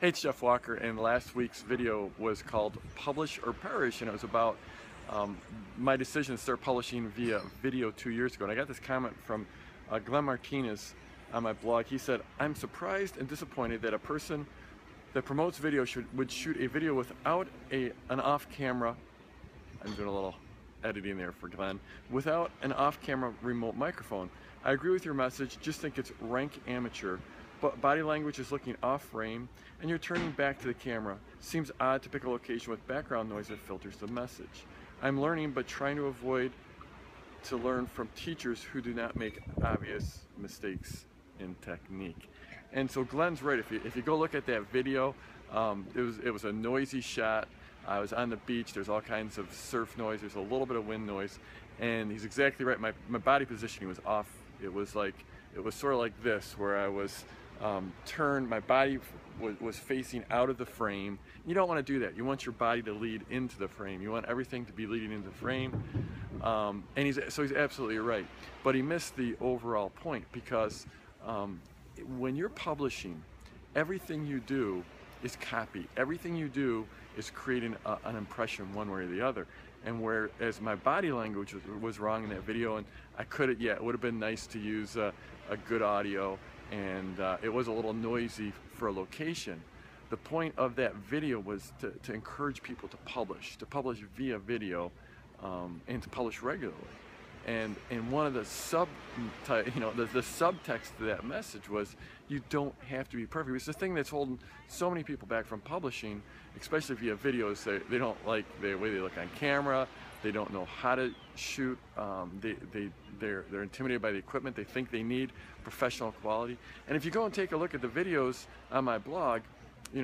Hey, it's Jeff Walker, and last week's video was called Publish or Perish, and it was about um, my decision to start publishing via video 2 years ago. And I got this comment from Glenn Martinez on my blog. He said, "I'm surprised and disappointed that a person that promotes video would shoot a video without an off-camera," I'm doing a little editing there for Glenn, "without an off-camera remote microphone. I agree with your message, just think it's rank amateur. But body language is looking off frame and you're turning back to the camera. Seems odd to pick a location with background noise that filters the message. I'm learning but trying to avoid to learn from teachers who do not make obvious mistakes in technique." And so Glenn's right. If you go look at that video, it was a noisy shot. I was on the beach. There's all kinds of surf noise. There's a little bit of wind noise, and he's exactly right. My body positioning was off. It was sort of like this, where I was turned. My body was facing out of the frame. You don't want to do that. You want your body to lead into the frame. You want everything to be leading into the frame. And he's absolutely right. But he missed the overall point, because when you're publishing, everything you do is copy. Everything you do is creating an impression one way or the other. And whereas my body language was wrong in that video, and it would have been nice to use a good audio, and it was a little noisy for a location. The point of that video was to encourage people to publish via video, and to publish regularly. And one of the the subtext to that message was, you don't have to be perfect. It's the thing that's holding so many people back from publishing, especially via videos. They don't like the way they look on camera. They don't know how to shoot. They're intimidated by the equipment. They think they need professional quality. And if you go and take a look at the videos on my blog,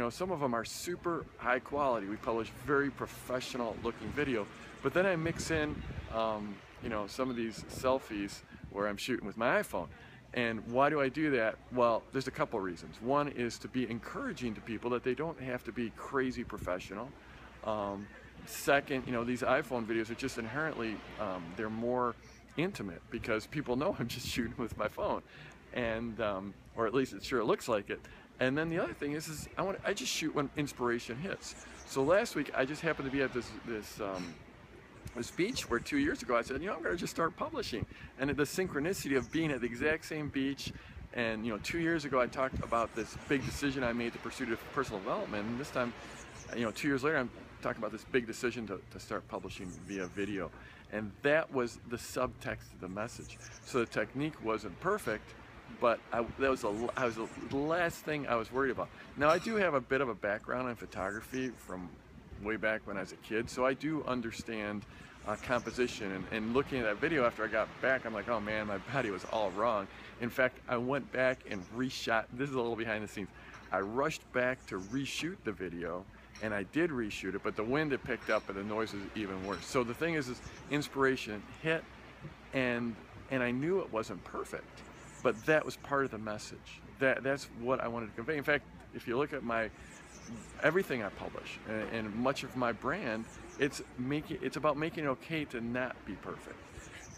some of them are super high quality. We publish very professional looking video, but then I mix in some of these selfies where I'm shooting with my iPhone. And why do I do that? Well, there's a couple reasons. One is to be encouraging to people that they don't have to be crazy professional. Second, these iPhone videos are just inherently, they're more intimate, because people know I'm just shooting with my phone, and or at least it looks like it. And then the other thing is I just shoot when inspiration hits. So last week I just happened to be at this beach where 2 years ago I said, I'm going to just start publishing. And the synchronicity of being at the exact same beach, and 2 years ago I talked about this big decision I made to pursue personal development, and this time, 2 years later, I'm talking about this big decision to start publishing via video. And that was the subtext of the message. So the technique wasn't perfect, but that was the last thing I was worried about. Now, I do have a bit of a background in photography from way back when I was a kid, so I do understand composition. And looking at that video after I got back, I'm like, oh man, my body was all wrong. In fact, I went back and reshot. This is a little behind the scenes. I rushed back to reshoot the video, and I did reshoot it, but the wind had picked up and the noise was even worse. So the thing is inspiration hit, and I knew it wasn't perfect, but that was part of the message. That's what I wanted to convey. In fact, if you look at everything I publish and much of my brand, it's about making it okay to not be perfect.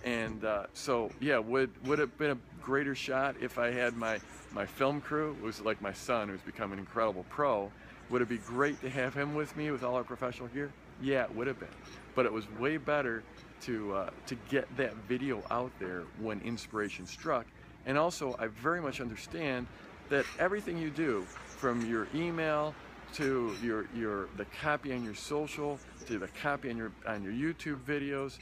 And so yeah, would it have been a greater shot if I had my film crew? It was like my son, who's become an incredible pro. Would it be great to have him with me with all our professional gear? Yeah, it would have been. But it was way better to get that video out there when inspiration struck. And also, I very much understand that everything you do, from your email to the copy on your social, to the copy on your YouTube videos,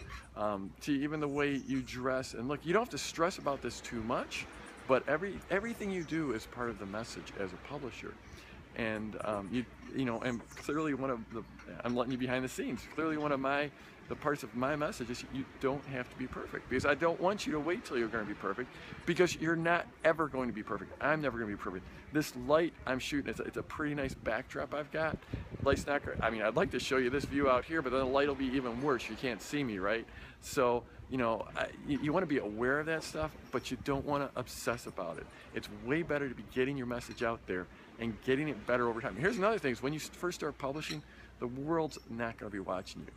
to even the way you dress and look, you don't have to stress about this too much, but everything you do is part of the message as a publisher. And and clearly I'm letting you behind the scenes. Clearly one of the parts of my message is, you don't have to be perfect, because I don't want you to wait till you're going to be perfect, because you're not ever going to be perfect. I'm never going to be perfect. This light I'm shooting, it's a pretty nice backdrop I've got. Light's not great. I mean, I'd like to show you this view out here, but then the light will be even worse. You can't see me, right? So, you want to be aware of that stuff, but you don't want to obsess about it. It's way better to be getting your message out there and getting it better over time. Here's another thing: is when you first start publishing, the world's not going to be watching you.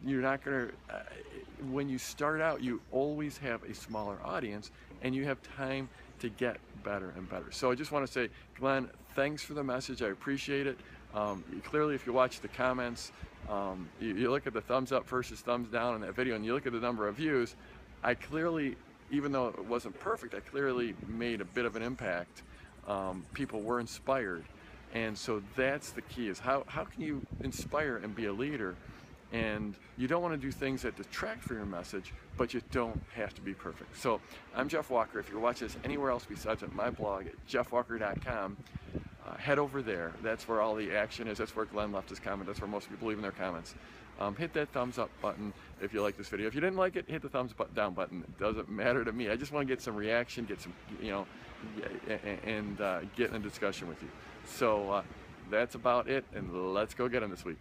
You're not going to, when you start out, you always have a smaller audience, and you have time to get better and better. So I just want to say, Glenn, thanks for the message. I appreciate it. Clearly, if you watch the comments, you look at the thumbs up versus thumbs down in that video, and you look at the number of views, I clearly, even though it wasn't perfect, I clearly made a bit of an impact. People were inspired. And so that's the key, is how can you inspire and be a leader? And you don't want to do things that detract from your message, but you don't have to be perfect. So I'm Jeff Walker. If you're watching this anywhere else besides at my blog at jeffwalker.com, head over there. That's where all the action is. That's where Glenn left his comment. That's where most people leave in their comments. Hit that thumbs up button if you like this video. If you didn't like it, hit the thumbs down button. It doesn't matter to me. I just want to get some reaction, get some, and get in a discussion with you. So that's about it, and let's go get them this week.